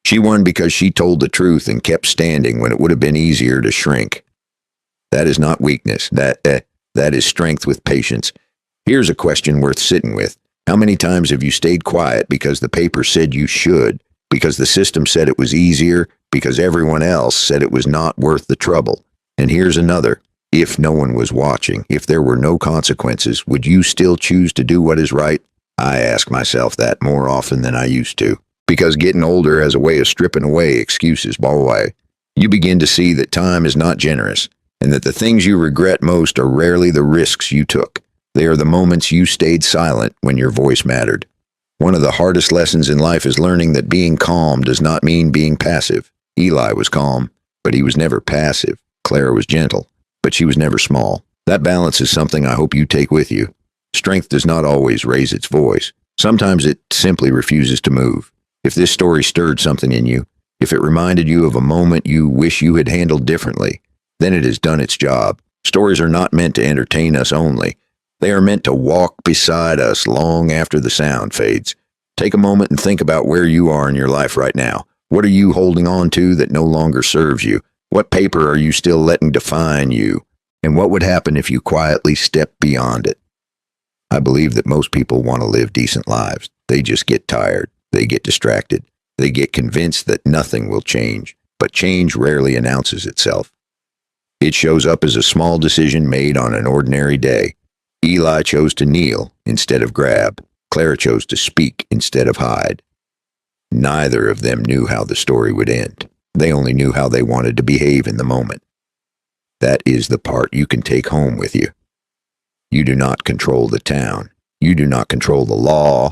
A: She won because she told the truth and kept standing when it would have been easier to shrink. That is not weakness. That is strength with patience. Here's a question worth sitting with. How many times have you stayed quiet because the paper said you should, because the system said it was easier, because everyone else said it was not worth the trouble? And here's another. If no one was watching, if there were no consequences, would you still choose to do what is right? I ask myself that more often than I used to. Because getting older has a way of stripping away excuses, boy. You begin to see that time is not generous, and that the things you regret most are rarely the risks you took. They are the moments you stayed silent when your voice mattered. One of the hardest lessons in life is learning that being calm does not mean being passive. Eli was calm, but he was never passive. Clara was gentle, but she was never small. That balance is something I hope you take with you. Strength does not always raise its voice. Sometimes it simply refuses to move. If this story stirred something in you, if it reminded you of a moment you wish you had handled differently, then it has done its job. Stories are not meant to entertain us only. They are meant to walk beside us long after the sound fades. Take a moment and think about where you are in your life right now. What are you holding on to that no longer serves you? What paper are you still letting define you? And what would happen if you quietly stepped beyond it? I believe that most people want to live decent lives. They just get tired. They get distracted. They get convinced that nothing will change. But change rarely announces itself. It shows up as a small decision made on an ordinary day. Eli chose to kneel instead of grab. Clara chose to speak instead of hide. Neither of them knew how the story would end. They only knew how they wanted to behave in the moment. That is the part you can take home with you. You do not control the town. You do not control the law.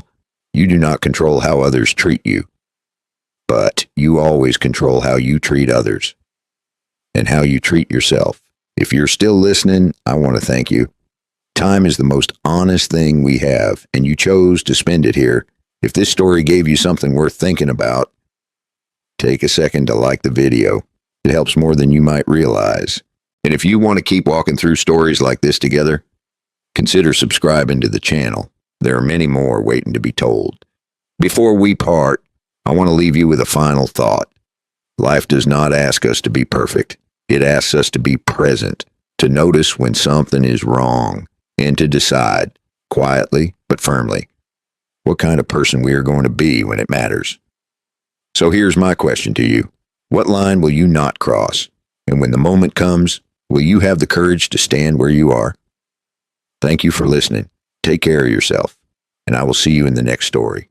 A: You do not control how others treat you. But you always control how you treat others and how you treat yourself. If you're still listening, I want to thank you. Time is the most honest thing we have, and you chose to spend it here. If this story gave you something worth thinking about, take a second to like the video. It helps more than you might realize. And if you want to keep walking through stories like this together, consider subscribing to the channel. There are many more waiting to be told. Before we part, I want to leave you with a final thought. Life does not ask us to be perfect. It asks us to be present, to notice when something is wrong, and to decide, quietly but firmly, what kind of person we are going to be when it matters. So here's my question to you. What line will you not cross? And when the moment comes, will you have the courage to stand where you are? Thank you for listening. Take care of yourself, and I will see you in the next story.